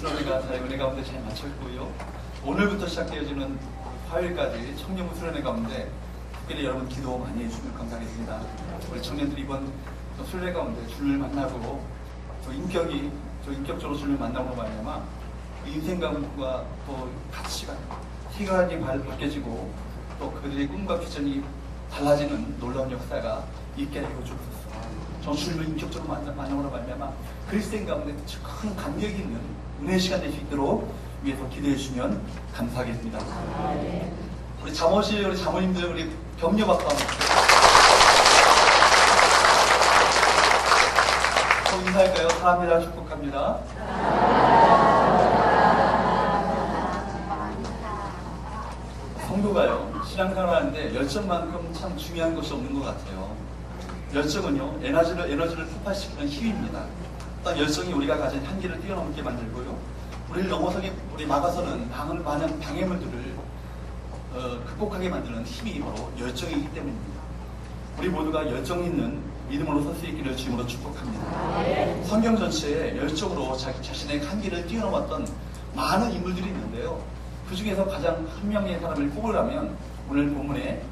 수련회가 잘 은혜 가운데 잘 마쳤고요. 오늘부터 시작되어지는 화요일까지 청년부 수련회 가운데 특별히 여러분 기도 많이 해주시면 감사하겠습니다. 우리 청년들이 이번 수련회 가운데 주를 만나고 인격적으로 주를 만나고 말미암아 인생관과 또 가치관, 세계관이 바뀌어지고 또 그들의 꿈과 비전이 달라지는 놀라운 역사가 있게 하고 주옵소서. 전주를 인격적으로 만남으로 말미암아 그리스도인 가운데 큰 감격이 있는 은혜의 시간 될 수 있도록 위해서 기도해 주시면 감사하겠습니다. 우리 자모실 우리 자모님들 우리 격려 박수 한번 또 인사할까요? 사랑합니다. 축복합니다. 성도가요 신앙생활 하는데 열정만큼 참 중요한 것이 없는 것 같아요. 열정은요 에너지를 폭발시키는 힘입니다. 어떤 열정이 우리가 가진 한계를 뛰어넘게 만들고요, 우리를 넘어서게 우리 막아서는 많은 방해물들을 극복하게 만드는 힘이 바로 열정이기 때문입니다. 우리 모두가 열정 있는 믿음으로 설 수 있기를 주님으로 축복합니다. 성경 전체에 열정으로 자기 자신의 한계를 뛰어넘었던 많은 인물들이 있는데요, 그 중에서 가장 한 명의 사람을 꼽으라면 오늘 본문의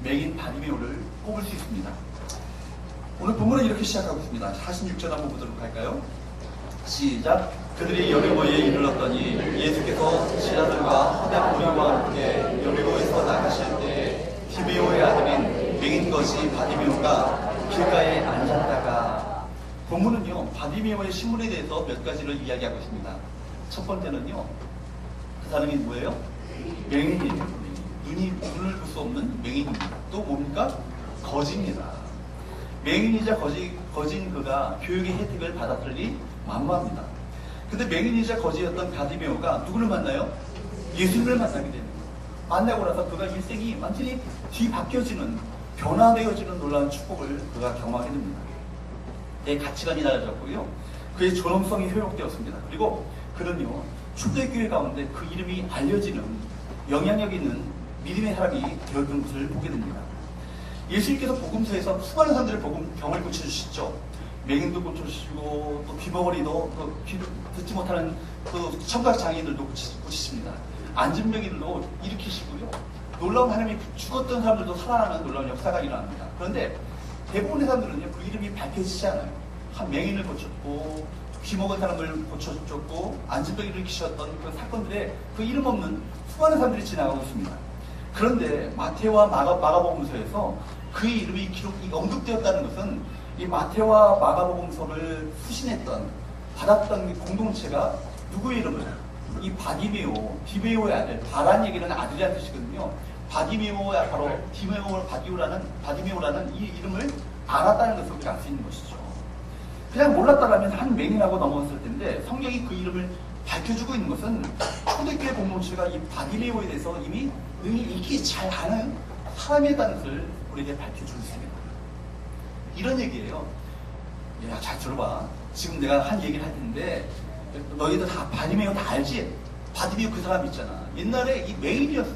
맹인 바디메오를 꼽을 수 있습니다. 오늘 본문은 이렇게 시작하고 있습니다. 46절 한번 보도록 할까요? 시작. 그들이 여리고에 이르렀더니 예수께서 제자들과 허대 무리와 함께 여리고에서 나가실 때 디메오의 아들인 맹인 것이 바디메오가 길가에 앉았다가, 본문은요 바디메오의 신분에 대해서 몇 가지를 이야기하고 있습니다. 첫 번째는요, 그 사람이 뭐예요? 맹인이에요. 눈을 볼 수 없는 맹인입니다. 또 뭡니까? 거지입니다. 맹인이자 거지인 그가 교육의 혜택을 받았으니 만무합니다. 근데 맹인이자 거지였던 바디메오가 누구를 만나요? 예수님을 만나게 됩니다. 만나고 나서 그가 일생이 완전히 뒤바뀌어지는, 변화되어지는 놀라운 축복을 그가 경험하게 됩니다. 내 가치관이 달라졌고요, 그의 존엄성이 회복되었습니다. 그리고 그는요 초대교회 가운데 그 이름이 알려지는 영향력 있는 믿음의 사람이 되었던 것을 보게 됩니다. 예수님께서 복음서에서 수많은 사람들을 병을 고쳐주시죠. 맹인도 고쳐주시고 또 귀머거리도 또 듣지 못하는 그 청각 장애인들도 고치십니다. 안진병이들도 일으키시고요, 놀라운 하나님이 죽었던 사람들도 살아나는 놀라운 역사가 일어납니다. 그런데 대부분의 사람들은요 그 이름이 밝혀지지 않아요. 한 맹인을 고쳤고 귀먹은 사람을 고쳐줬고 안진병을 일으키셨던 그 사건들에 그 이름 없는 수많은 사람들이 지나가고 있습니다. 그런데 마태와 마가복음서에서 그의 이름이 언급되었다는 것은 이 마태와 마가복음서를 받았던 공동체가 누구의 이름을, 이 디메오의 아들, 바란 얘기는 아들이라는 뜻이거든요. 바디메오가 바로 바디메오라는 이 이름을 알았다는 것을 우리가 알 수 있는 것이죠. 그냥 몰랐다라면 한 맹인하고 넘어갔을 텐데 성경이 그 이름을 밝혀주고 있는 것은 초대교회 공동체가 이 바디메오에 대해서 이미 익히 잘 아는 사람이라는 것을 우리에게 밝혀주고 있습니다. 이런 얘기예요. 야, 잘 들어봐. 지금 내가 한 얘기를 할 텐데 너희들 다 바디메오 다 알지? 바디메오 그 사람 있잖아. 옛날에 이 맹인이었어.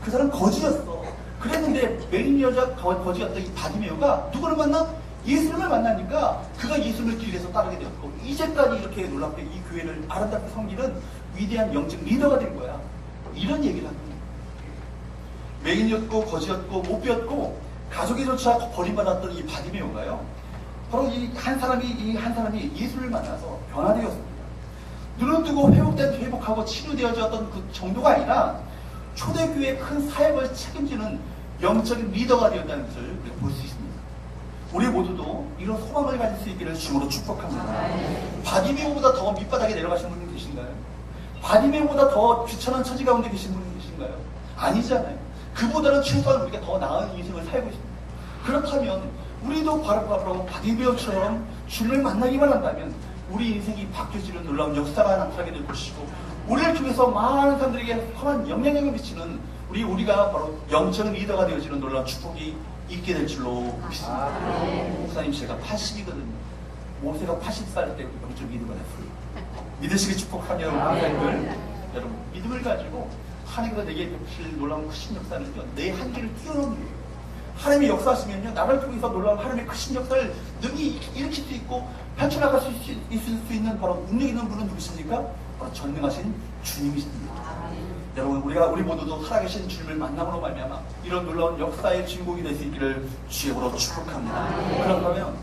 그 사람 거지였어. 그랬는데 맹인 여자 거지였던 이 바디메오가 누구를 만나? 예수님을 만나니까 그가 예수님을 길에서 따르게 되었고, 이제까지 이렇게 놀랍게 이 교회를 아름답게 섬기는 위대한 영적 리더가 된 거야. 이런 얘기를 하는 거야. 맹인이었고 거지였고 못 배웠고 가족에조차 버림받았던 이 바디메오가요, 바로 이 한 사람이 예수를 만나서 변화되었습니다. 눈을 뜨고 회복하고 치료되어졌던 그 정도가 아니라 초대교회의 큰 사역을 책임지는 영적인 리더가 되었다는 것을 우리가 볼 수 있습니다. 우리 모두도 이런 소망을 가질 수 있기를 주님으로 축복합니다. 바디메오보다 더 밑바닥에 내려가신 분이 계신가요? 바디메오보다 더 비천한 처지 가운데 계신 분이 계신가요? 아니잖아요. 그보다는 최소한 우리가 더 나은 인생을 살고 있습니다. 그렇다면 우리도 바로 바디메오처럼 주님을 만나기만 한다면 우리 인생이 바뀌어지는 놀라운 역사가 나타나게 될 것이고, 우리를 통해서 많은 사람들에게 선한 영향력을 미치는 우리가 바로 영적인 리더가 되어지는 놀라운 축복이 있게 될 줄로 믿습니다. 목사님 제가 80이거든요. 모세가 80살 때 영적 믿음을 했어요. 믿으시기 축복하며 목사님들, 여러분 믿음을 가지고 하나님께서 내게 베푸실 놀라운 크신 역사는요, 내 한계를 뛰어넘는 거예요. 하나님이 역사하시면요, 나를 통해서 놀라운 하나님의 크신 역사를 능히 일으킬 수 있고 헤쳐나갈 수 있을 수 있는 바로 능력 있는 분은 누구십니까? 바로 전능하신 주님이십니다. 여러분, 우리 모두도 살아계신 주님을 만남으로 말미암아 이런 놀라운 역사의 주인공이 될 수 있기를 주님으로 축복합니다. 그런다면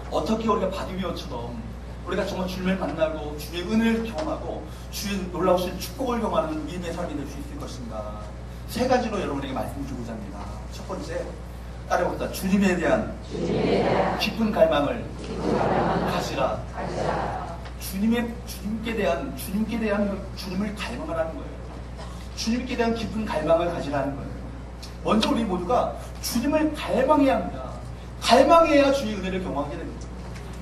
어떻게 우리가 바디메어처럼 우리가 정말 주님을 만나고 주님의 은혜를 경험하고 주의 놀라우신 축복을 경험하는 믿음의 삶이 될 수 있을 것인가? 세 가지로 여러분에게 말씀드리고자 합니다. 첫 번째, 따라해봅시다. 주님에 대한 깊은 갈망을 가지라. 주님께 대한 주님을 갈망하라는 거예요. 주님께 대한 깊은 갈망을 가지라는 거예요. 먼저 우리 모두가 주님을 갈망해야 합니다. 갈망해야 주의 은혜를 경험하게 됩니다.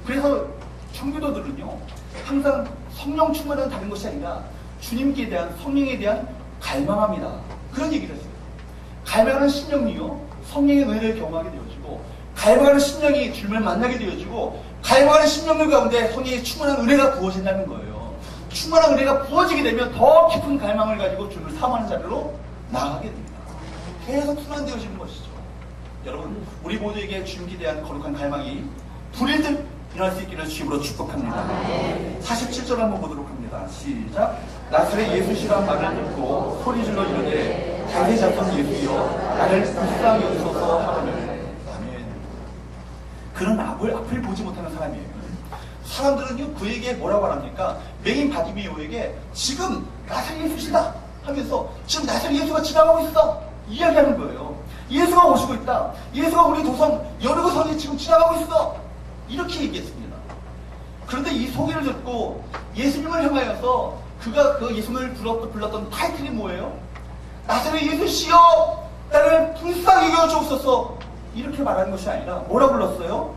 그래서 청교도들은요, 항상 성령 충만은 다른 것이 아니라 주님께 대한, 성령에 대한 갈망합니다. 그런 얘기를 했어요. 갈망하는 심령이요, 성령의 은혜를 경험하게 되어지고, 갈망하는 심령이 주님을 만나게 되어지고, 갈망하는 심령들 가운데 성령의 충만한 은혜가 부어진다는 거예요. 충만한 은혜가 부어지게 되면 더 깊은 갈망을 가지고 주님을 사모하는 자리로 나아가게 됩니다. 계속 순환되어지는 것이죠. 여러분, 우리 모두에게 주님께 대한 거룩한 갈망이 불일듯 일어날 수 있기를 주님으로 축복합니다. 47절 한번 보도록 합니다. 시작. 나사렛 예수시란 말을 듣고 소리질러 이르되 다윗의 자손 예수여 나를 불쌍히 여기소서 하거늘. 아멘. 그는 앞을 보지 못하는 사람이에요. 사람들은요, 그에게 뭐라고 합니까? 맹인 바디메오에게 지금 나사렛 예수시다 하면서 지금 나사렛 예수가 지나가고 있어 이야기하는 거예요. 예수가 오시고 있다. 예수가 우리 도성 여리고 성에 지금 지나가고 있어. 이렇게 얘기했습니다. 그런데 이 소개를 듣고 예수님을 향하여서 그가 그 예수님을 불렀던 타이틀이 뭐예요? 나사렛 예수시여 나를 불쌍히 여겨 주옵소서. 이렇게 말하는 것이 아니라 뭐라 불렀어요?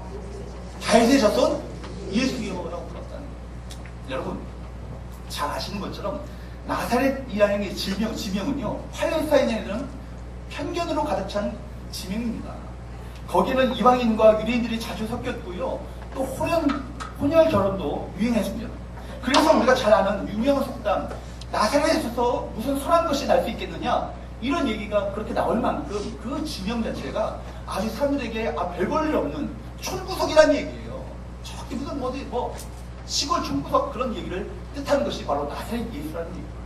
다윗의 자손 예수여라고 불렀다는 거예요. 여러분, 잘 아시는 것처럼 나사렛이라는 지명은요, 팔레스타인에는 편견으로 가득 찬 지명입니다. 거기는 이방인과 유대인들이 자주 섞였고요. 또 혼혈 결혼도 유행했습니다. 그래서 우리가 잘 아는 유명한 속담, 나사렛에서 무슨 선한 것이 날 수 있겠느냐, 이런 얘기가 그렇게 나올 만큼 그 지명 자체가 아주 사람들에게 별볼 일 없는 촌구석이라는 얘기예요. 저기 무슨 시골 촌구석 그런 얘기를 뜻하는 것이 바로 나사렛 예수라는 얘기예요.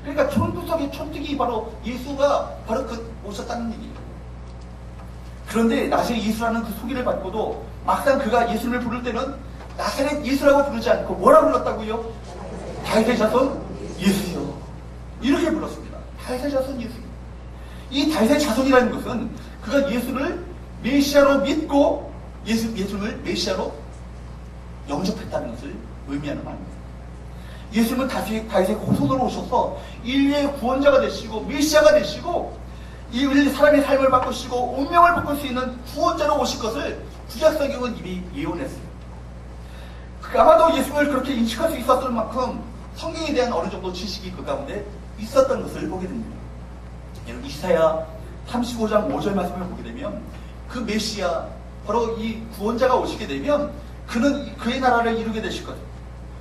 그러니까 촌구석의 촌특이 바로 예수가 바로 오셨다는 얘기예요. 그런데 나사렛 예수라는 그 소개를 받고도 막상 그가 예수님을 부를 때는 나사렛 예수라고 부르지 않고 뭐라 불렀다고요? 다윗의 자손 예수요. 이렇게 불렀습니다. 다윗의 자손 예수. 이 다윗의 자손이라는 것은 그가 예수를 메시아로 믿고 예수를 메시아로 영접했다는 것을 의미하는 말입니다. 예수님은 다윗의 후손으로 오셔서 인류의 구원자가 되시고 메시아가 되시고 이 사람의 삶을 바꾸시고 운명을 바꿀 수 있는 구원자로 오실 것을 구약성경은 이미 예언했어요. 아마도 예수님을 그렇게 인식할 수 있었던 만큼 성경에 대한 어느 정도 지식이 그 가운데 있었던 것을 보게 됩니다. 이사야 35장 5절 말씀을 보게 되면 그 메시아, 바로 이 구원자가 오시게 되면 그는 그의 나라를 이루게 되실 거예요.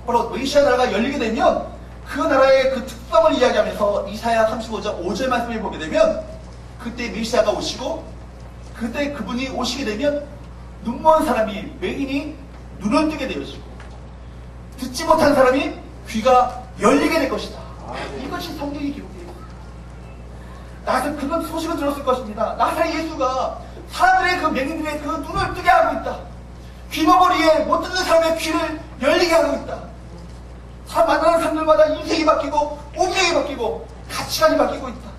바로 메시아 나라가 열리게 되면 그 나라의 그 특성을 이야기하면서 이사야 35장 5절 말씀을 보게 되면 그때 메시아가 오시고 그때 그분이 오시게 되면 눈먼 사람이, 맹인이 눈을 뜨게 되어지고 듣지 못한 사람이 귀가 열리게 될 것이다. 이것이 성경이 기록되어 있습니다. 나는 그런 소식을 들었을 것입니다. 나사렛 예수가 사람들의 그 맹인들의 그 눈을 뜨게 하고 있다. 귀머거리에 못 듣는 사람의 귀를 열리게 하고 있다. 만나는 사람들마다 인생이 바뀌고 운명이 바뀌고 가치관이 바뀌고 있다.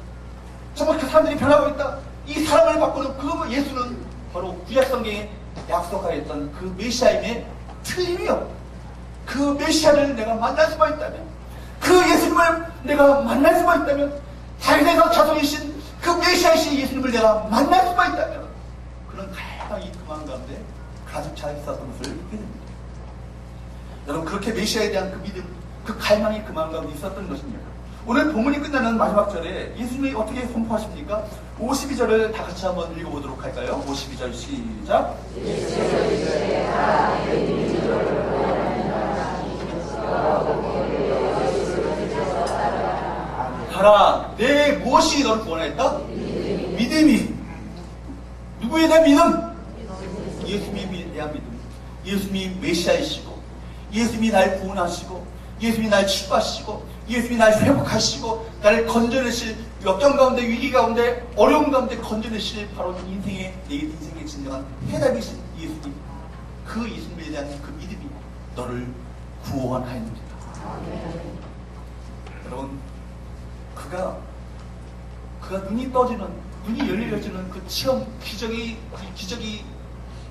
정말 그 사람들이 변하고 있다. 이 사람을 바꾸는 그 예수는 바로 구약성경에 약속하였던 그 메시아임에 틀림이 없다. 그 메시아를 내가 만날 수만 있다면, 그 예수님을 내가 만날 수만 있다면, 다윗에서 자손이신 그 메시아이신 예수님을 내가 만날 수만 있다면, 그런 갈망이 그 마음 가운데 가득 차 있었던 것을 보게 됩니다. 여러분, 그렇게 메시아에 대한 그 믿음, 그 갈망이 그 마음 가운데 있었던 것입니다. 오늘 본문이 끝나는 마지막 절에 예수님이 어떻게 선포하십니까? 52절을 다 같이 한번 읽어보도록 할까요? 52절 시작. 가라, 내 무엇이 너를 구원하였다? 믿음이. 누구에 대한 믿음? 예수님에 대한 믿음. 예수님이 메시아이시고, 예수님이 날 구원하시고, 예수님이 날 치유하시고, 예수님이 날 회복하시고, 나를 건져내실, 역경 가운데, 위기 가운데, 어려움 가운데 건져내실 바로 내 인생의 진정한 해답이신 예수님. 그 예수님에 대한 그 믿음이 너를 구원하였습니다. 여러분, 그가 눈이 떠지는, 눈이 열려지는 그 체험, 기적이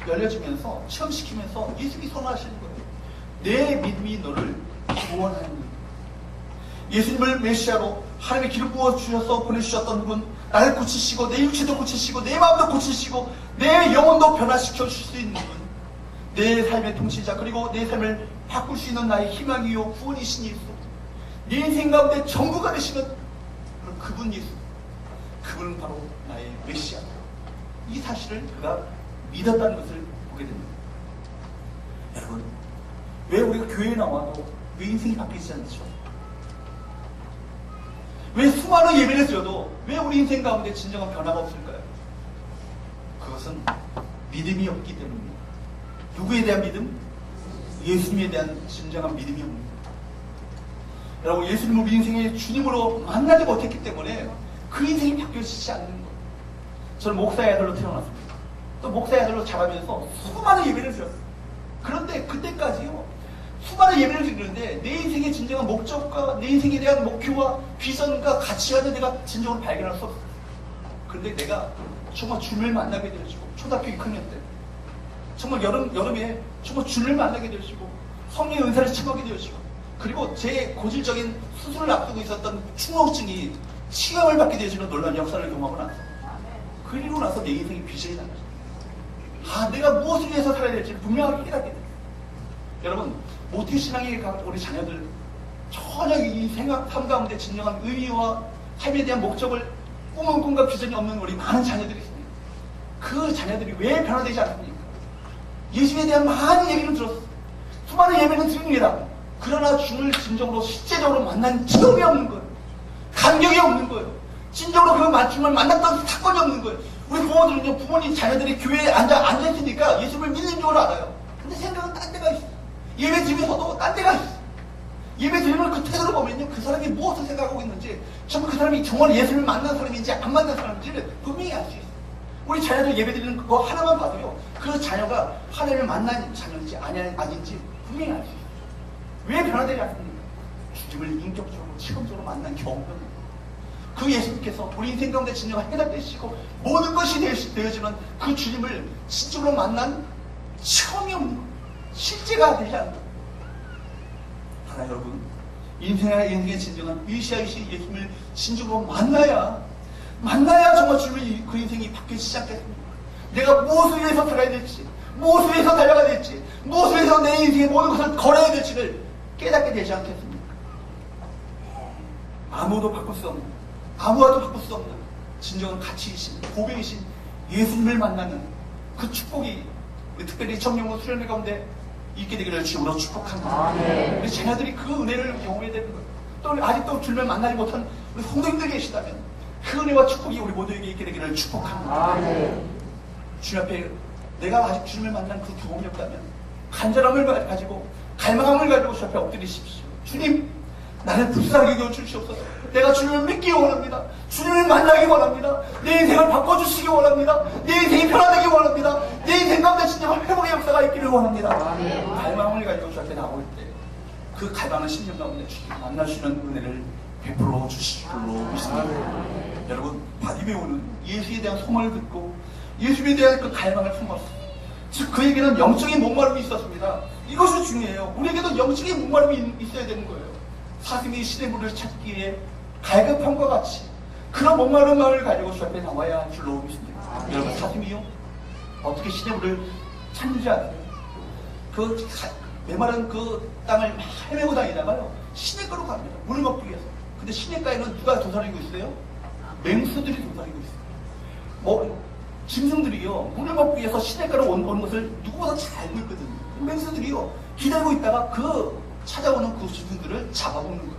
열려지면서, 체험시키면서 예수님이 선언하시는 거예요. 내 믿음이 너를 구원하였습니다. 예수님을 메시아로 하나님의 기름 부어 주셔서 보내주셨던 분, 나를 고치시고 내 육체도 고치시고 내 마음도 고치시고 내 영혼도 변화시켜 주실 수 있는 분, 내 삶의 통치자, 그리고 내 삶을 바꿀 수 있는 나의 희망이요 구원이신 예수, 내 인생 가운데 전부가 되시는 그분 예수, 그분은 바로 나의 메시아. 이 사실을 그가 믿었다는 것을 보게 됩니다. 여러분, 왜 우리가 교회에 나와도 왜 인생이 바뀌지 않죠? 왜 수많은 예배를 드려도 왜 우리 인생 가운데 진정한 변화가 없을까요? 그것은 믿음이 없기 때문입니다. 누구에 대한 믿음? 예수님에 대한 진정한 믿음이 없습니다. 여러분, 예수님을 우리 인생의 주님으로 만나지 못했기 때문에 그 인생이 바뀌어지지 않는 거예요. 저는 목사의 아들로 태어났습니다. 또 목사의 아들로 자라면서 수많은 예배를 드렸어요. 그런데 그때까지요, 수많은 예배를 드리는데 내 인생의 진정한 목적과 내 인생에 대한 목표와 비전과 가치관을 내가 진정으로 발견할 수 없어요. 그런데 내가 정말 주님을 만나게 되어지고, 초등학교 6학년 때 정말 여름에 정말 주님을 만나게 되어지고, 성령의 은사를 체험하게 되어지고, 그리고 제 고질적인 수술을 앞두고 있었던 충농증이 치감을 받게 되어지는 놀라운 역사를 경험하고 나서, 그리고 나서 내 인생의 비전이 나가죠. 내가 무엇을 위해서 살아야 될지를 분명하게 깨닫게 돼요. 여러분, 모태신앙에 우리 자녀들 전혀 이 삶 가운데 진정한 의미와 삶에 대한 목적을, 꿈은 꿈과 비전이 없는 우리 많은 자녀들이 있습니다. 그 자녀들이 왜 변화되지 않습니까? 예수에 대한 많은 얘기를 들었어요. 수많은 예배는 드립니다. 그러나 주를 진정으로 실제적으로 만난 체험이 없는 거예요. 감격이 없는 거예요. 진정으로 그 주님을 만났던 사건이 없는 거예요. 우리 부모들은요, 부모님 자녀들이 교회에 앉아있으니까 예수를 믿는 줄 알아요. 근데 생각은 딴 데가 있어요. 예배 드리면서도 딴 데가 있어요. 예배 드리는 그 태도를 보면요, 그 사람이 무엇을 생각하고 있는지, 정말 그 사람이 정말 예수를 만난 사람인지 안 만난 사람인지를 분명히 알 수 있어요. 우리 자녀들 예배 드리는 그거 하나만 봐도요, 그 자녀가 하나님을 만난 자녀인지 아닌지 분명히 알 수 있어요. 왜 변화되지 않습니까? 주님을 인격적으로, 체험적으로 만난 경험입니다. 그 예수님께서 우리 인생 가운데 진정한 해답되시고 모든 것이 되어지는 그 주님을 진정으로 만난 체험이 없는 거예요. 실제가 되지 않는 거예요. 하나 여러분, 인생의 진정한 메시아이신 예수님을 진정으로 만나야 정말 주님의 그 인생이 바뀌지 않겠습니까? 내가 무엇을 위해서 살아야 될지, 무엇을 위해서 달려가야 될지, 무엇을 위해서 내 인생의 모든 것을 걸어야 될지를 깨닫게 되지 않겠습니까? 아무도 바꿀 수 없는, 아무와도 바꿀 수 없는 진정한 가치이신, 고백이신 예수님을 만나는 그 축복이 특별히 청년부 수련회 가운데 있게 되기를 주님으로 축복합니다. 우리 자녀들이 그 은혜를 경험해야 되는 거예요. 또 아직도 주님을 만나지 못한 우리 성도님들 계시다면 그 은혜와 축복이 우리 모두에게 있게 되기를 축복합니다. 주님 앞에 내가 아직 주님을 만난 그 경험이 없다면 간절함을 가지고 갈망함을 가지고 주 앞에 엎드리십시오. 주님, 나를 불쌍하게 여겨 주시옵소서. 내가 주님을 믿기 원합니다. 주님을 만나기 원합니다. 내 인생을 바꿔주시기 원합니다. 내 인생이 변화되기 원합니다. 내 인생 가운데 진정한 회복의 역사가 있기를 원합니다. 갈망을 가지고 주 앞에 나올 때 그 갈망한 심령 가운데 주님 만나시는 은혜를 베풀어 주실 줄로 믿습니다. 여러분, 바디메오는 예수에 대한 소망을 듣고 예수에 대한 그 갈망을 품었어요. 즉 그에게는 영적인 목마름이 있었습니다. 이것이 중요해요. 우리에게도 영적인 목마름이 있어야 되는 거예요. 사슴이 시냇물을 찾기에 갈급함과 같이 그런 목마른 마음을 가지고 주 앞에 나와야 할 줄로 믿습니다. 여러분, 사슴이요, 어떻게 시냇물을 찾는지 아세요? 그 메마른 그 땅을 막 헤매고 다니다가요, 시냇가로 갑니다. 물을 먹기 위해서. 근데 시냇가에는 누가 도사리고 있어요? 맹수들이 도사리고 있어요. 짐승들이요, 물을 먹기 위해서 시냇가로 온 것을 누구보다 잘 알고 있거든요. 맹수들이요, 기다리고 있다가 찾아오는 그 짐승들을 잡아먹는 거예요.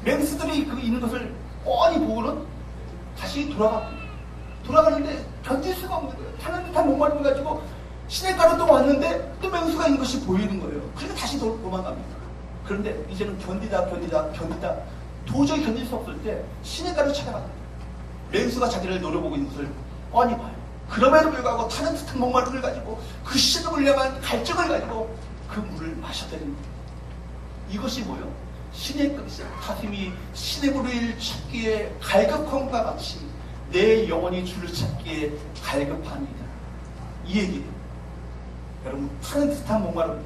맹수들이 그 있는 것을 뻔히 보고는 다시 돌아가는데 견딜 수가 없는 거예요. 타는 듯한 목마름을 가지고 시냇가로 또 왔는데 또 맹수가 있는 것이 보이는 거예요. 그러니까 다시 도망갑니다. 그런데 이제는 견디다 도저히 견딜 수 없을 때 시냇가로 찾아갑니다. 맹수가 자기를 노려보고 있는 것을 뻔히 봐요. 그럼에도 불구하고 타는 듯한 목마름을 가지고 그 신음을 향한 갈증을 가지고 그 물을 마셔대는 거예요. 이것이 뭐요? 신의 가슴이 신의 물을 찾기에 갈급함과 같이 내 영혼이 주를 찾기에 갈급합니다. 이 얘기예요. 여러분, 타는 듯한 목마름,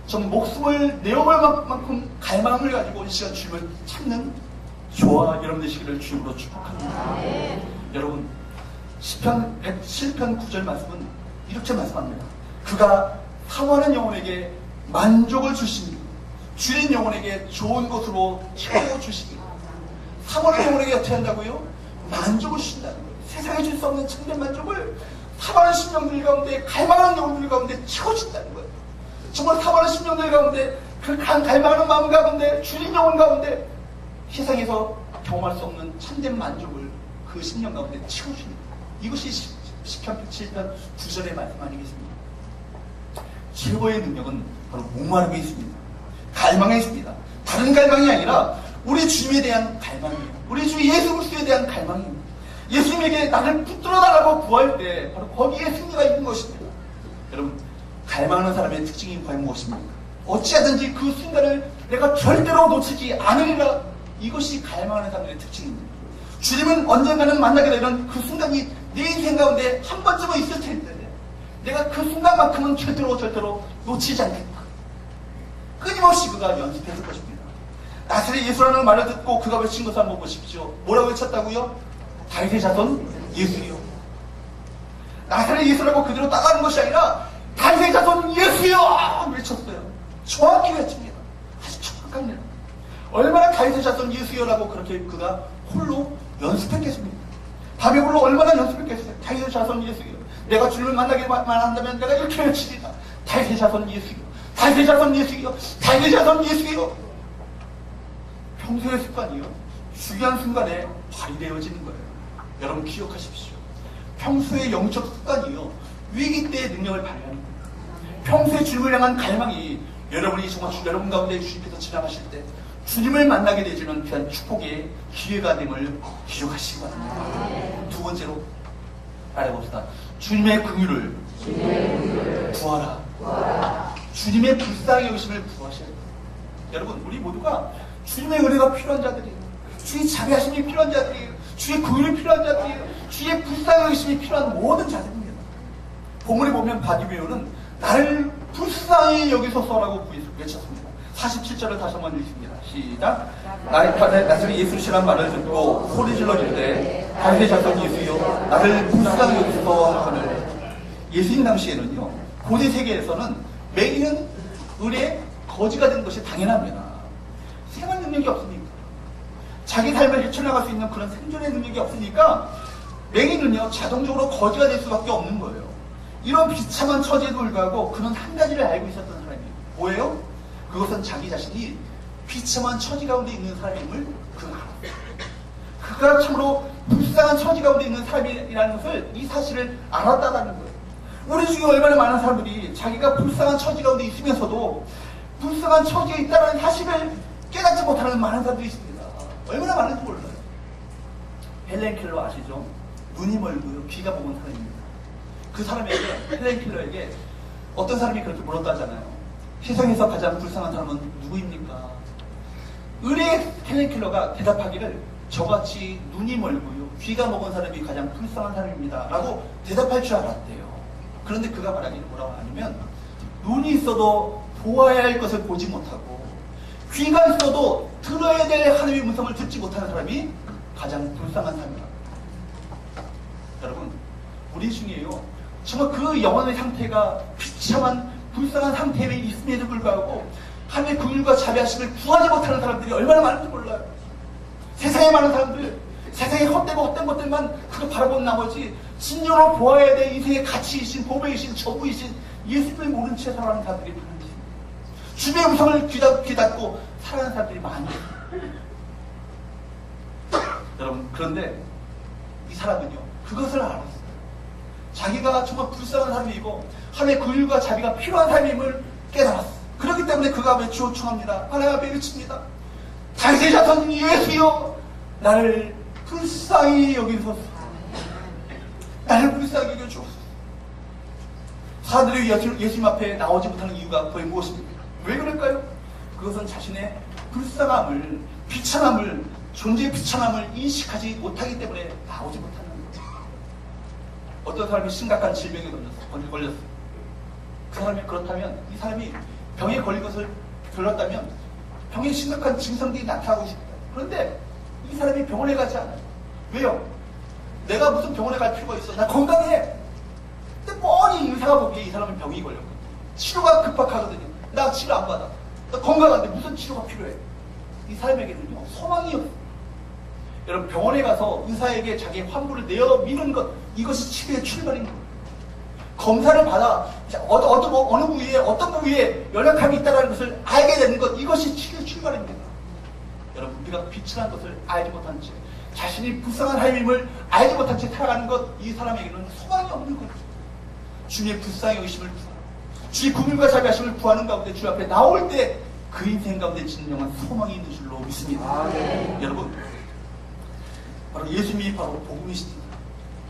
전 목숨을 내어볼 만큼 갈망을 가지고 이 시간 주님을 찾는 저와 여러분 되시기를 주님으로 축복합니다. 여러분, 시편 107편 9절 말씀은 이렇게 말씀합니다. 그가 사모하는 영혼에게 만족을 주십니다. 주인 영혼에게 좋은 것으로 채워주십니다. 사모하는 영혼에게 어떻게 한다고요? 만족을 주신다는 거예요. 세상에 줄 수 없는 참된 만족을 사모하는 심령들 가운데, 갈망하는 영혼들 가운데 채워준다는 거예요. 정말 사모하는 심령들 가운데, 그 갈망하는 마음 가운데, 주인 영혼 가운데 세상에서 경험할 수 없는 참된 만족을 그 심령 가운데 채워주는 거예요. 이것이 시편 107편 9절의 말씀 아니겠습니까? 최고의 능력은 바로 목마름에 있습니다. 갈망에 있습니다. 다른 갈망이 아니라 우리 주님에 대한 갈망이에요. 우리 주 예수 그리스도에 대한 갈망입니다. 예수님에게 나를 붙들어달라고 구할 때 바로 거기에 승리가 있는 것입니다. 여러분, 갈망하는 사람의 특징이 과연 무엇입니까? 어찌하든지 그 순간을 내가 절대로 놓치지 않으리라. 이것이 갈망하는 사람의 특징입니다. 주님은 언젠가는 만나게 되는 그 순간이 내 인생 가운데 한 번쯤은 있을 텐데 내가 그 순간만큼은 절대로 놓치지 않겠다. 끊임없이 그가 연습했을 것입니다. 나사렛 예수라는 말을 듣고 그가 외친 것을 한번 보십시오. 뭐라고 외쳤다고요? 다윗의 자손 예수요. 나사렛 예수라고 그대로 따라하는 것이 아니라 다윗의 자손 예수요 외쳤어요. 정확히 외칩니다. 아주 정확합니다. 얼마나 다윗의 자손 예수요라고 그렇게 그가 홀로 연습했겠습니까? 밤에 홀로 얼마나 연습했겠어요. 다윗의 자손 예수요. 내가 주님을 만나기만 한다면 내가 이렇게 외치리라. 다윗의 자손 예수요. 다윗의 자손 예수요. 다윗의 자손 예수요. 평소의 습관이요. 중요한 순간에 발휘되어지는 거예요. 여러분 기억하십시오. 평소의 영적 습관이요. 위기 때의 능력을 발휘하는 거예요. 평소에 주님을 향한 갈망이 여러분이 정말 여러분 가운데 주님께서 지나가실 때 주님을 만나게 되지는 귀한 축복의 기회가 됨을 기억하시기 바랍니다. 두 번째로 알아봅시다. 주님의 긍휼을 구하라. 주님의 불쌍히 여기심을 구하셔야 돼요. 여러분, 우리 모두가 주님의 은혜가 필요한 자들이에요. 주의 자비하심이 필요한 자들이에요. 주의 긍휼이 필요한 자들이에요. 주의 불쌍히 여기심이 필요한 모든 자들입니다. 본문에 보면 바디메오는 나를 불쌍히 여기소서라고 외쳤습니다. 47절을 다시 한번 읽습니다. 시작. 나의 편에 나사렛 예수시란 말을 듣고 소리질러 이르되 다윗의 자손 예수여 나를 불쌍히 여기소서 하거늘. 예수님 당시에는요, 고대 세계에서는 맹인은 을의 거지가 된 것이 당연합니다. 생활 능력이 없으니까, 자기 삶을 헤쳐나갈 수 있는 그런 생존의 능력이 없으니까 맹인은요 자동적으로 거지가 될 수밖에 없는 거예요. 이런 비참한 처지에도 불구하고 그는 한 가지를 알고 있었던 사람이에요. 뭐예요? 그것은 자기 자신이 비참한 처지 가운데 있는 사람임을 그가 알았어요. 그가 참으로 불쌍한 처지 가운데 있는 사람이라는 것을, 이 사실을 알았다는 거예요. 우리 중에 얼마나 많은 사람들이 자기가 불쌍한 처지 가운데 있으면서도 불쌍한 처지에 있다는 사실을 깨닫지 못하는 많은 사람들이 있습니다. 얼마나 많은지 몰라요. 헬렌 켈러 아시죠? 눈이 멀고요, 귀가 먹은 사람입니다. 그 사람에게, 헬렌 켈러에게 어떤 사람이 그렇게 물었다잖아요. 세상에서 가장 불쌍한 사람은 누구입니까? 의뢰의 헬렌 켈러가 대답하기를 저같이 눈이 멀고요, 귀가 먹은 사람이 가장 불쌍한 사람입니다 라고 대답할 줄 알았대요. 그런데 그가 말하기를 뭐라고 하냐면, 눈이 있어도 보아야 할 것을 보지 못하고 귀가 있어도 들어야 될 하나님의 음성을 듣지 못하는 사람이 가장 불쌍한 사람이다. 여러분, 우리 중에요 정말 그 영혼의 상태가 비참한 불쌍한 상태에 있음에도 불구하고 하나님의 긍휼과 자비하심을 구하지 못하는 사람들이 얼마나 많은지 몰라요. 세상에 많은 사람들, 세상에 헛되고 헛된 것들만 그거 바라보는 나머지 진정으로 보아야 될 인생의 가치이신, 보배이신, 저구이신 예수님을 모른 채 살아가는 사람들이 많은지, 주님의 음성을 귀닫고 살아가는 사람들이 많아요. 여러분, 그런데 이 사람은요 그것을 알았어요. 자기가 정말 불쌍한 삶이고 하나님의 긍휼과 자비가 필요한 삶임을 깨달았어. 그렇기 때문에 그가 외치고 청합니다. 하나님 앞에 외칩니다. 다윗의 자손 예수여, 나를 불쌍히 여기소서. 나를 불쌍히 여겨주옵소서. 사람들이 예수님 앞에 나오지 못하는 이유가 거의 무엇입니까? 왜 그럴까요? 그것은 자신의 불쌍함을, 비천함을, 존재의 비천함을 인식하지 못하기 때문에 나오지 못하는 거예요. 어떤 사람이 심각한 질병에 걸렸어요. 그 사람이 그렇다면, 이 사람이 병에 걸린 것을 걸렸다면 병의 심각한 증상들이 나타나고 있습니다. 그런데 이 사람이 병원에 가지 않아요. 왜요? 내가 무슨 병원에 갈 필요가 있어? 나 건강해. 근데 뻔히 의사가 보기에 이 사람은 병이 걸렸거든요. 치료가 급박하거든요. 나 치료 안 받아. 나 건강한데 무슨 치료가 필요해? 이 사람에게는요, 소망이 없어요. 여러분, 병원에 가서 의사에게 자기의 환부를 내어미는 것, 이것이 치료의 출발인 거예요. 검사를 받아 어느 부위에 어떤 부위에 연약함이 있다는 것을 알게 되는 것, 이것이 치료의 출발입니다. 여러분, 우리가 비천한 것을 알지 못한 채, 자신이 불쌍한 삶임을 알지 못한 채 살아가는 것, 이 사람에게는 소망이 없는 거죠. 주님의 불쌍히 여기심을 구하고 주의 긍휼과 자비하심을 구하는 가운데 주 앞에 나올 때 그 인생 가운데 진정한 소망이 있는 줄로 믿습니다. 여러분, 바로 예수님이 바로 복음이십니다.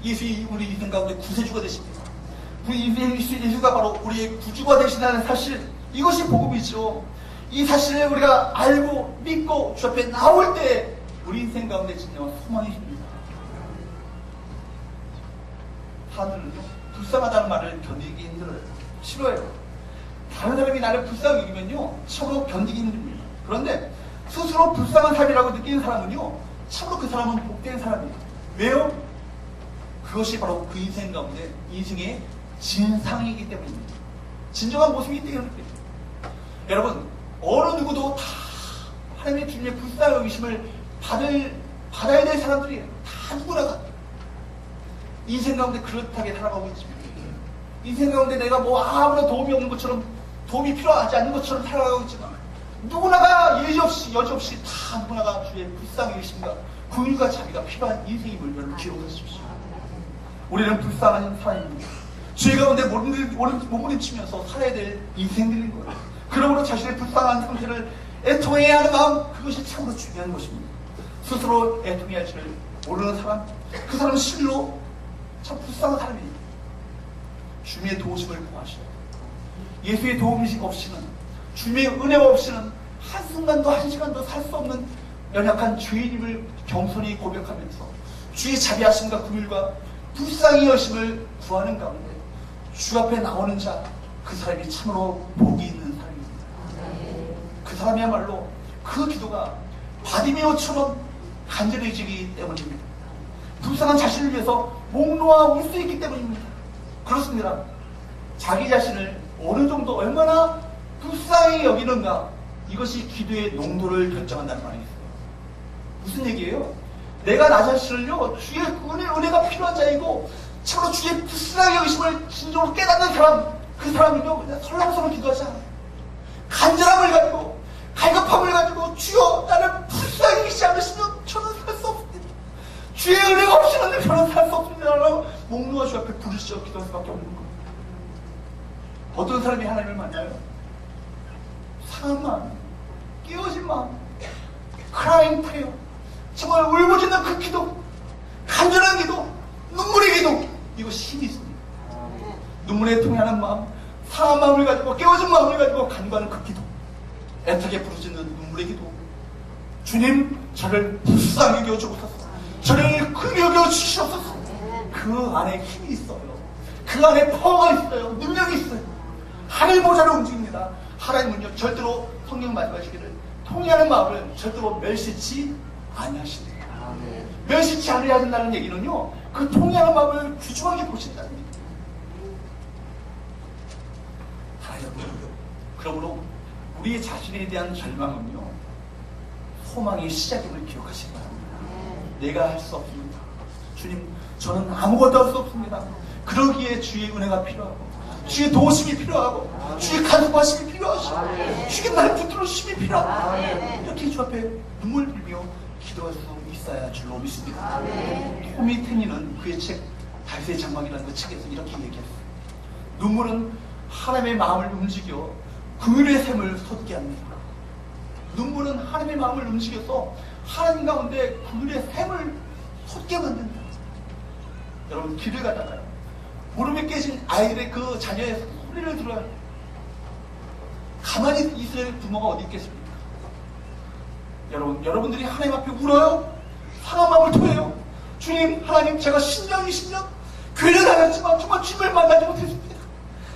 예수님이 우리 인생 가운데 구세주가 되십니다. 우리 예수가 바로 우리의 구주가 되신다는 사실, 이것이 복음이죠. 이 사실을 우리가 알고 믿고 주 앞에 나올 때 우리 인생 가운데 진정한 소망이 있습니다. 하늘은요, 불쌍하다는 말을 견디기 힘들어요. 싫어요. 다른 사람이 나를 불쌍히 여기면요, 참으로 견디기 힘듭니다. 그런데 스스로 불쌍한 삶이라고 느끼는 사람은요, 참으로 그 사람은 복된 사람이에요. 왜요? 그것이 바로 그 인생 가운데 인생의 진상이기 때문입니다. 진정한 모습이 있기 때문입니다. 여러분, 어느 누구도 다 하나님의 주님의 불쌍한 여기심을 받아야 될 사람들이에요. 다 누구나가 인생 가운데 그렇다게 살아가고 있습니다. 인생 가운데 내가 뭐 아무런 도움이 없는 것처럼, 도움이 필요하지 않는 것처럼 살아가고 있지만, 누구나가 여지없이 다 누구나가 주의 불쌍한 여기심과 긍휼과 자비가 필요한 인생임을 여러분 기억하십시오. 우리는 불쌍한 사람입니다. 죄 가운데 몸부림치면서 살아야 될 인생들인 거예요. 그러므로 자신의 불쌍한 상태를 애통해야 하는 마음, 그것이 참으로 중요한 것입니다. 스스로 애통해야 할 줄을 모르는 사람, 그 사람은 실로 참 불쌍한 사람입니다. 주님의 도우심을 구하셔야 돼요. 예수의 도움이 없이는, 주님의 은혜 없이는 한순간도 한시간도 살 수 없는 연약한 죄인임을 겸손히 고백하면서 주의 자비하심과 긍휼과 불쌍히 여심을 구하는 가운데 주 앞에 나오는 자, 그 사람이 참으로 복이 있는 사람입니다. 그 사람이야말로 그 기도가 바디메오처럼 간절해지기 때문입니다. 불쌍한 자신을 위해서 목 놓아 울 수 있기 때문입니다. 그렇습니다. 자기 자신을 어느 정도 얼마나 불쌍히 여기는가, 이것이 기도의 농도를 결정한다는 말이 있어요. 무슨 얘기예요? 내가 나 자신을요, 주의 은혜가 필요한 자이고 참으로 주의 불쌍히 여기심을 진정으로 깨닫는 사람, 그 사람은요, 그냥 설렁설렁 기도하지 않아요. 간절함을 가지고, 갈급함을 가지고, 주여 나를 불쌍히 여기지 않으시면 저는 살 수 없습니다. 주의 은혜가 없이는 저는 살 수 없습니다 라고 목 놓아 주 앞에 부르시어 기도할 수밖에 없는 겁니다. 어떤 사람이 하나님을 만나요? 상한 마음, 깨어진 마음, crying prayer, 정말 울부짖는 그 기도, 간절한 기도, 눈물의 기도, 이것이 힘이 있습니다. 눈물에 통하는 마음, 상한 마음을 가지고, 깨어진 마음을 가지고 간구하는 그 기도, 애타게 부르짖는 눈물의 기도. 주님, 저를 불쌍히 여겨주옵소서, 저를 긍휼히 여겨주시옵소서. 그 안에 힘이 있어요. 그 안에 파워가 있어요. 능력이 있어요. 하늘 보좌로 움직입니다. 하나님은요, 절대로 성경 말씀하시기를 통회하는 마음을 절대로 멸시치 아니하시네요. 멸시치 않으려 한다는 얘기는요, 그 통회하는 마음을 귀중하게 보신다는 얘기입니다. 그러므로 우리 자신에 대한 절망은요, 소망의 시작임을 기억하시기 바랍니다. 내가 할 수 없습니다. 주님, 저는 아무것도 할 수 없습니다. 그러기에 주의 은혜가 필요하고, 주의 도우심이 필요하고, 주의 간섭하심이 필요하시고, 주의 나를 붙들어 주심이 필요하고, 이렇게 주 앞에 눈물 흘리며 기도할 수 있어야 줄로 믿습니다. 토미 테니는 그의 책 다윗의 장막이라는 그 책에서 이렇게 얘기했어요. 눈물은 하나님의 마음을 움직여 그늘의 샘을 솟게 합니다. 눈물은 하나님의 마음을 움직여서 하나님 가운데 그늘의 샘을 솟게 만든다. 여러분, 길을 가다가요, 무릎에 깨진 아이들의 그 자녀의 소리를 들어요. 가만히 있을 부모가 어디 있겠습니까? 여러분들이 하나님 앞에 울어요? 상한 마음을 토해요? 주님, 하나님, 제가 10년, 20년 교회를 다녔지만 정말 주님을 만나지 못했습니다.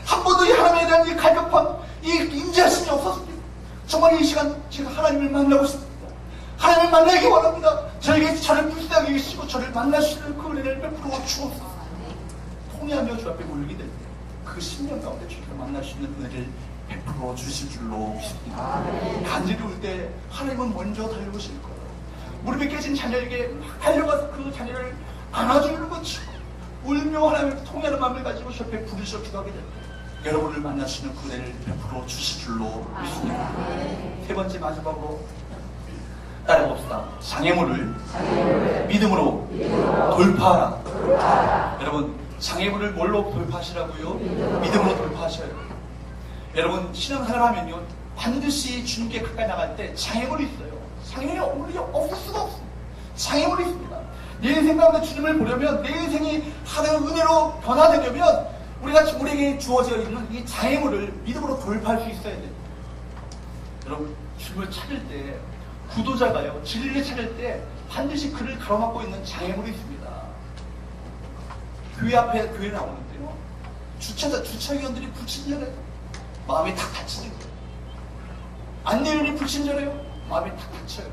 한 번도 이 하나님에 대한 이 갈급함, 이 인지하심이 없었습니다. 정말 이 시간 제가 하나님을 만나고 싶습니다. 하나님을 만나기 원합니다. 저를 불쌍히 여기시고 저를 만날 수 있는 그 은혜를 베풀어 주옵소서. 통회하며 주 앞에 몰리게 될 때 그 10년 가운데 주님을 만날 수 있는 은혜를 베풀어 주실 줄로 믿습니다. 간절히 울 때 하나님은 먼저 달려오실 거예요. 무릎에 깨진 자녀에게 막 달려가서 그 자녀를 안아주는 것이고 울며 하나님을 통하는 마음을 가지고 주 앞에 부르셔 기도하게 될 때 여러분을 만나시는 그 은혜를 베풀어 주실 줄로 믿습니다. 세 번째, 마지막으로 따라봅시다. 장애물을 믿음으로 돌파하라. 여러분, 장애물을 뭘로 돌파하시라고요? 믿음으로 돌파하셔야 돼요. 여러분, 신앙생활 하면요, 반드시 주님께 가까이 나갈 때 장애물이 있어요. 장애물이 없을 수가 없습니다. 장애물이 있습니다. 내 인생 가운데 주님을 보려면, 내 인생이 하나님의 은혜로 변화되려면 우리에게 주어져 있는 이 장애물을 믿음으로 돌파할 수 있어야 돼요. 여러분, 주님을 찾을 때, 구도자가요, 진리를 찾을 때 반드시 그를 가로막고 있는 장애물이 있습니다. 교회 앞에 교회 나오는데요, 주차위원들이 불친절해요. 마음이 탁 다치죠. 안내인이 불친절해요. 마음이 탁 다쳐요.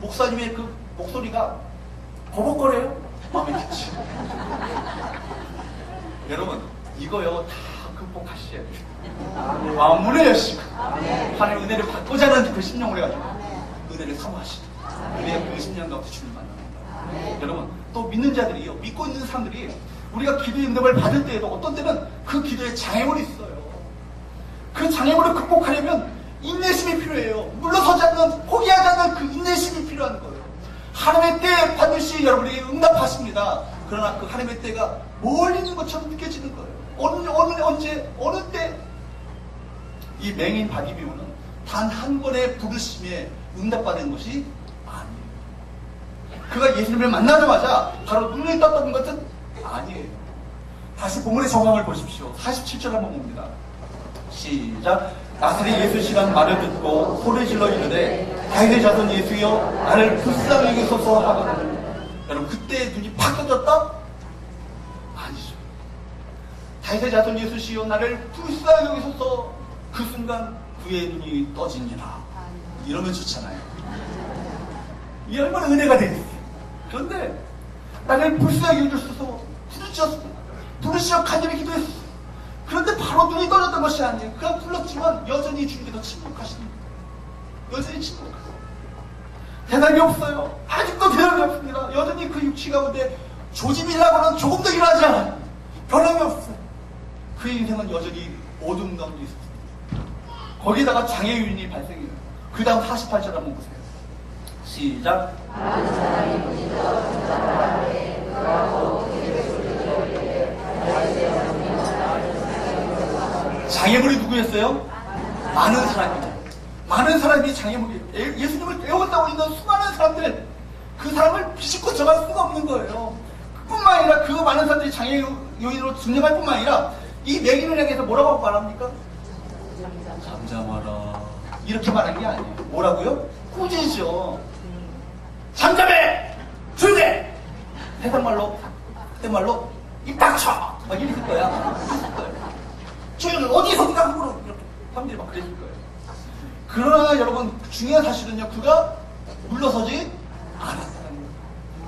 목사님의 그 목소리가 버벅거려요. 마음이 다쳐요. 여러분, 이거요 다 극복하셔야 돼요. 마음문을 여시고 하나님의 은혜를 받고자 하는 그 심령을 가지고 은혜를 사모하시고 우리가 그 심령 가운데 주님을 만납니다. 여러분, 또 믿는 자들이요, 믿고 있는 사람들이 우리가 기도의 응답을 받을 때에도 어떤 때는 그 기도에 장애물이 있어요. 그 장애물을 극복하려면 인내심이 필요해요. 물러서지 않는, 포기하지 않는 그 인내심이 필요한 거예요. 하나님의 때에 반드시 여러분에게 응답하십니다. 그러나 그 하나님의 때가 멀리 있는 것처럼 느껴지는 거예요. 어느 때 이 맹인 바디비우는 단 한 번의 부르심에 응답받은 것이 아니에요. 그가 예수님을 만나자마자 바로 눈을 떴던 것은 아니에요. 다시 본문의 정황을 보십시오. 47절 한번 봅니다. 시작. 나사렛 예수시란 말을 듣고 소리 질러 이르되 다윗의 자손 예수여 나를 불쌍히 여기소서 하거든. 여러분, 그때 눈이 팍 떠졌다? 아니죠. 다윗의 자손 예수시여 나를 불쌍히 여기소서. 그 순간 그의 눈이 떠지니라. 이러면 좋잖아요. 이 얼마나 은혜가 되겠어요. 그런데 나를 불쌍히 여기소서 부르셨습니다. 부르시어 간절히 기도했어요. 그런데 바로 눈이 떠졌던 것이 아니에요. 그가 불렀지만 여전히 주님께서 침묵하십니다. 여전히 침묵하세요. 대답이 없어요. 아직도 대답이 없습니다. 여전히 그 육치 가운데 조짐이라고는 조금도 일어나지 않아요. 변함이 없어요. 그의 인생은 여전히 어둠 가운데 있습니다. 거기다가 장애요인이 발생해요. 그 다음 48절 한번 보세요. 시작. 장애물이 누구였어요? 많은 사람이죠. 많은 사람이 장애물이에요. 예수님을 배웠다고 있는 수많은 사람들, 그 사람을 비집고 들어갈 수가 없는 거예요. 그뿐만 아니라 그 많은 사람들이 장애 요인으로 증명할 뿐만 아니라 이 맹인을 향해서 뭐라고 말합니까? 잠잠하라. 이렇게 말한 게 아니에요. 뭐라고요? 꾸짖죠. 잠잠해! 조용해! 그때 말로 입 닥쳐! 막 이랬을 거야. 조용히 어디서 네가 함부로 이렇게 사람들이 막 그랬을 거예요. 그러나 여러분, 중요한 사실은요, 그가 물러서지 않았다는 거예요.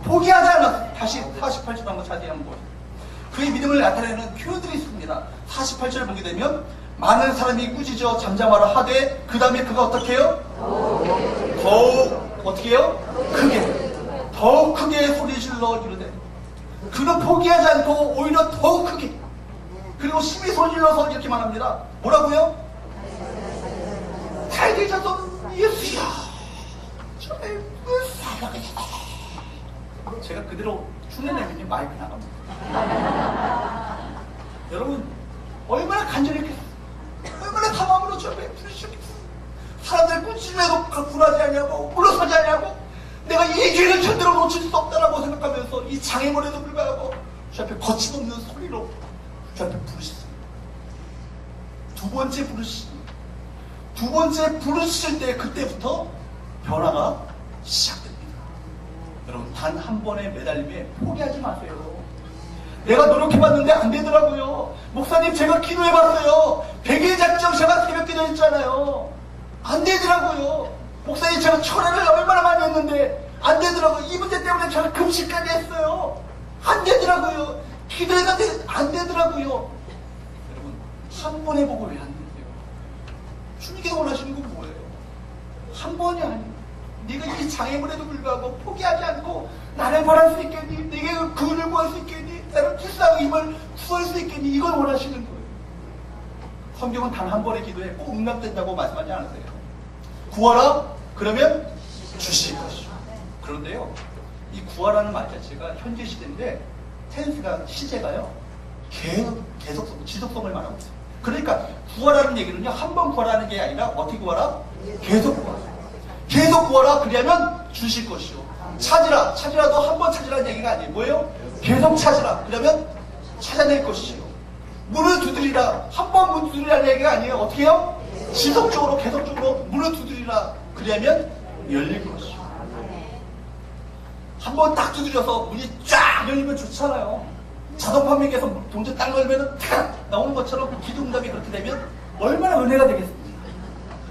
포기하지 않았어요. 다시 48절 한번 자세히 한번 보세요. 그의 믿음을 나타내는 표현들이 있습니다. 48절을 보게 되면 많은 사람이 꾸짖어 잠잠하라 하되 그 다음에 그가 어떻게 해요? 더욱 어떻게 해요? 더욱 크게 소리 질러 이르되, 그는 포기하지 않고 오히려 더욱 크게, 그리고 심히 소리 질러서 이렇게 말합니다. 뭐라고요? 다윗의 자손 예수야 저를 불쌍히 제가 그대로 흉내내면요 마이크 나갑니다. 여러분 얼마나 간절했겠어요. 얼마나 담함으로 저 앞에 부르셨겠어요. 사람들 꾸짖음에도 굴하지 않냐고 물러서지 않냐고 내가 이 기회를 절대로 놓칠 수 없다라고 생각하면서 이 장애물에도 불구하고 저 앞에 거침없는 소리로 저 앞에 부르셨어요. 두 번째 부르실 때 그때부터 변화가 시작됩니다. 여러분 단 한 번의 매달림에 포기하지 마세요. 내가 노력해봤는데 안 되더라고요. 목사님 제가 기도해봤어요. 100일 작정 제가 새벽 기도했잖아요. 안 되더라고요. 목사님 제가 철회를 얼마나 많이 했는데 안 되더라고요. 이 문제 때문에 제가 금식까지 했어요. 안 되더라고요. 기도했는데 안 되더라고요. 여러분 한 번 해보고 왜 안 되세요? 주님께서 원하시는 건 뭐예요? 한 번이 아니에요. 네가 이 장애물에도 불구하고 포기하지 않고 나를 바랄 수 있겠니? 네게 그을 구할 수 있겠니? 나를 불쌍히 힘을 구할 수 있겠니? 이걸 원하시는 거예요. 성경은 단 한 번의 기도에 꼭 응답된다고 말씀하지 않으세요. 구하라 그러면 주실 것이요. 그런데요 이 구하라는 말 자체가 현재 시대인데 텐스가 시제가요 계속성 지속성을 말하고 있어요. 그러니까 구하라는 얘기는요 한 번 구하라는 게 아니라 어떻게 구하라? 계속 구하라. 계속 구하라 그러면 주실 것이요. 찾으라도 한 번 찾으라는 얘기가 아니에요. 뭐예요? 계속 찾으라 그러면 찾아낼 것이요. 문을 두드리라 한 번 문 두드리라는 얘기가 아니에요. 어떻게 해요? 지속적으로 계속적으로 문을 두드리라 그러면 열릴 것이요. 한 번 딱 두드려서 문이 쫙 열리면 좋잖아요. 자동 판매기에서 동전 딱 열면 탁 나오는 것처럼 기도 응답이 그렇게 되면 얼마나 은혜가 되겠습니까?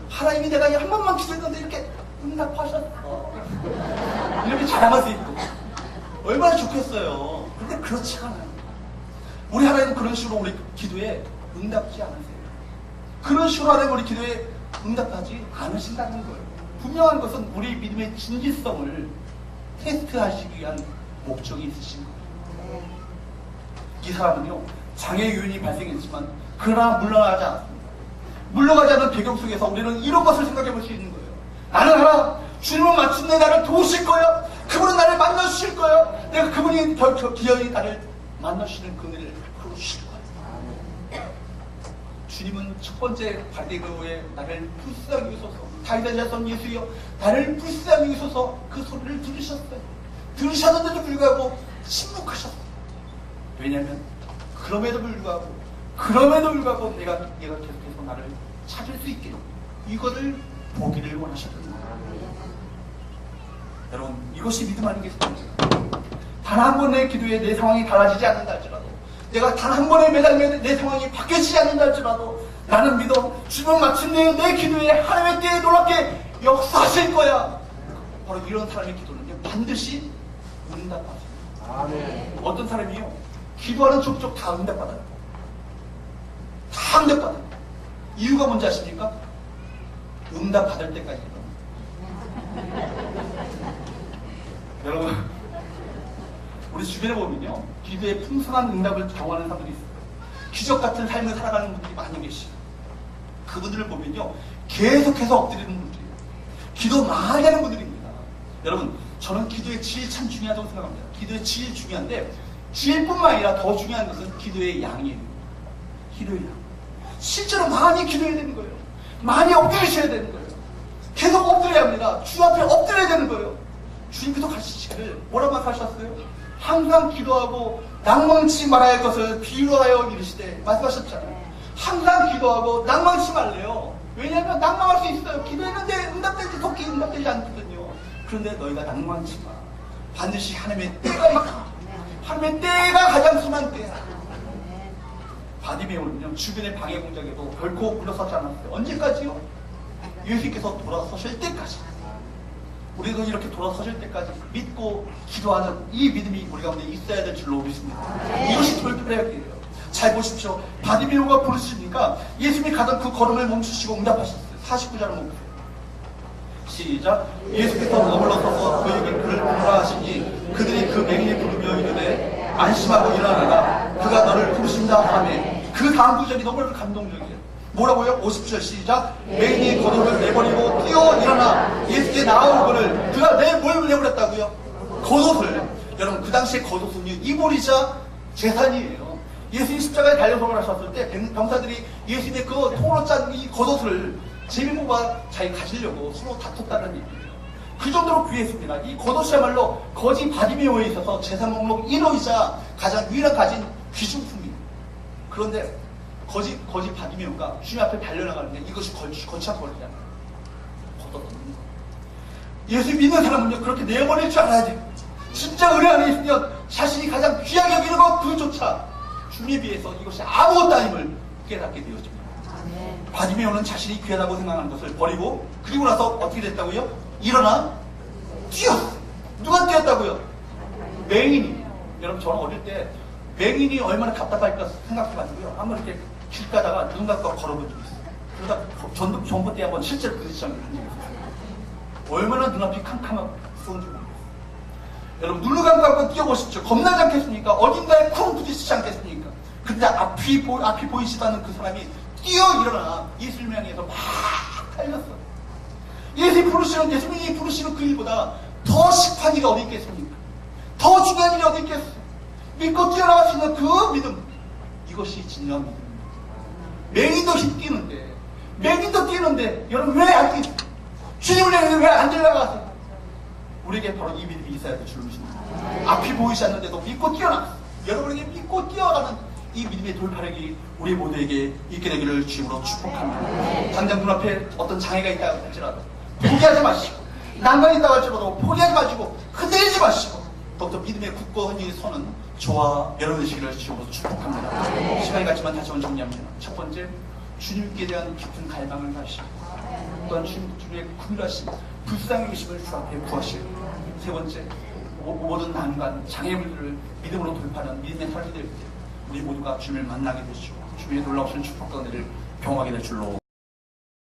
하나님이 내가 한 번만 기도했는데 이렇게 응답하셨어. 이렇게 자랑할 수 있고 얼마나 좋겠어요. 근데 그렇지 않아요. 우리 하나님은 그런 식으로 우리 기도에 응답지 않으세요. 그런 식으로 하나님 우리 기도에 응답하지 않으신다는 거예요. 분명한 것은 우리 믿음의 진실성을 테스트하시기 위한 목적이 있으신 거예요. 이 사람은요 장애 요인이 발생했지만 그러나 물러나지 않았습니다. 물러가지 않은 배경 속에서 우리는 이런 것을 생각해 볼 수 있는 거예요. 나는 알아. 주님은 마침내 나를 도우실 거야. 그분은 나를 만나주실 거야. 내가 그분이 기어이 나를 만나주시는 그 은혜를 풀어주실 거야. 주님은 첫 번째 발대교에 나를 불쌍히 여기소서 다윗의 자손 예수여 나를 불쌍히 여기소서 그 소리를 들으셨어요. 들으셨는데도 불구하고 침묵하셨어요. 왜냐하면 그럼에도 불구하고 내가 계속해서 나를 찾을 수 있게 이거를 보기를 원하셨던 거예요. 여러분 이것이 믿음 아니겠습니까? 단 한 번의 기도에 내 상황이 달라지지 않는다 할지라도 내가 단 한 번의 매달리면 내 상황이 바뀌어지지 않는다 할지라도 나는 믿어 주님은 마침내 내 기도에 하나님의 때에 놀랍게 역사하실 거야. 바로 이런 사람의 기도는요 반드시 응답받습니다. 아멘. 어떤 사람이요 기도하는 족족 다 응답받아요. 다 응답받아요. 이유가 뭔지 아십니까? 응답받을 때까지 여러분 우리 주변에 보면요 기도에 풍성한 응답을 경험하는 사람들이 있어요. 기적 같은 삶을 살아가는 분들이 많이 계시죠. 그분들을 보면요 계속해서 엎드리는 분들이에요. 기도 많이 하는 분들입니다. 여러분 저는 기도의 질 참 중요하다고 생각합니다. 기도의 질 중요한데 질뿐만 아니라 더 중요한 것은 기도의 양이에요. 기도의 양. 실제로 많이 기도해야 되는 거예요. 많이 엎드리셔야 되는 거예요. 계속 엎드려야 합니다. 주 앞에 엎드려야 되는 거예요. 주님께서 가르치시기를 뭐라고 하셨어요? 항상 기도하고 낭망치 말아야 할 것을 비유하여 이르시되 말씀하셨잖아요. 항상 기도하고 낭망치 말래요. 왜냐하면 낭망할 수 있어요. 기도했는데 응답되지 토끼 응답되지 않거든요. 그런데 너희가 낭망치 마. 반드시 하나님의 때가 있다. 하나님의 때가 가장 순한 때야. 바디메오는요 주변의 방해 공작에도 결코 물러서지 않았어요. 언제까지요? 예수께서 돌아서실 때까지. 우리도 이렇게 돌아서실 때까지 믿고 기도하는 이 믿음이 우리 가운데 있어야 될 줄로 믿습니다. 이것이 돌파해야 돼요. 잘 보십시오. 바디메오가 부르시니까 예수님이 가던 그 걸음을 멈추시고 응답하셨어요. 49절을 멈추세요. 시작. 예수께서 머물러서서 그에게 그를 부르라 하시니 그들이 그 맹인이 부르며 이르되 안심하고 일어나라 그가 너를 부르신다 하매 그 다음 구절이 너무 감동적이에요. 뭐라고요? 50절 시작. 맹인이 겉옷을 내버리고 뛰어 일어나 예수께 나아오거늘 그가 내 뭘 내버렸다고요? 겉옷을 여러분 그 당시에 겉옷은요 이불이자 재산이에요. 예수님 십자가에 달려서 하셨을 때 병사들이 예수님의 그 통으로 짠 이 겉옷을 제비모가 자기 가지려고 서로 다퉜다는 얘기예요. 그 정도로 귀했습니다. 이 겉옷이야말로 거지 바디메오에 있어서 재산 목록 1호이자 가장 유일한 가진 귀중품이에요. 그런데 거지 바디메오가 주님 앞에 달려나가는데 이것이 거치한 거리잖아요. 걷어놓는 거. 예수 믿는 사람은요 그렇게 내버릴 줄 알아야 돼요. 진짜 은혜 안에 있으면 자신이 가장 귀하게 여기는 것 그조차 주님에 비해서 이것이 아무것도 아님을 깨닫게 되어집니다. 바디메오는 자신이 귀하다고 생각하는 것을 버리고 그리고 나서 어떻게 됐다고요? 일어나 뛰었어. 누가 뛰었다고요? 맹인이. 여러분 저는 어릴 때 맹인이 얼마나 답답할까 생각해가지고요 한번 이렇게 길 가다가 누군가 걸어본 적이 있어요. 그러다 전봇대에 한번 실제로 그 시장을 한 적이 있어요. 얼마나 눈앞이 캄캄하고 무서운지 모르겠어요. 여러분 눈을 감고 뛰어보십시오. 겁나지 않겠습니까? 어딘가에 쿵 부딪히지 않겠습니까? 근데 앞이 보이지도 않는 그 사람이 뛰어 일어나 예수님을 향해서 막 달렸어요. 예수님이 부르시는 그 일보다 더 식판 일이 어디 있겠습니까? 더 중요한 일이 어디 있겠어요? 믿고 뛰어나갈 수 있는 그 믿음, 이것이 진정한 믿음입니다. 맹인도 뛰는데 여러분 왜 안 뛰죠? 주님을 향해 왜 안 들어가세요? 우리에게 바로 이 믿음이 있어야 될 줄로 믿습니다. 앞이 보이지 않는데도 믿고 뛰어나갔어요. 여러분에게 믿고 뛰어가는 이 믿음의 돌파력이 우리 모두에게 있게 되기를 주님으로 축복합니다. 당장 눈앞에 어떤 장애가 있다고 할지라도 포기하지 마시고, 난관이 있다고 할지라도 포기하지 마시고 흔들리지 마시고 더욱더 믿음의 굳건히 서는 저와 여러분 되시기를 주님으로 축복합니다. 시간이 갔지만 다시 한번 정리합니다. 첫 번째, 주님께 대한 깊은 갈망을 가시고 또한 주님의 긍휼하심, 불쌍히 계심을 주 앞에 구하시고 세 번째, 모든 난관, 장애물들을 믿음으로 돌파하는 믿음의 삶이 될 때 우리 모두가 주님을 만나게 되시고 주님의 놀라우신 축복 가운데를 경험하게 될 줄로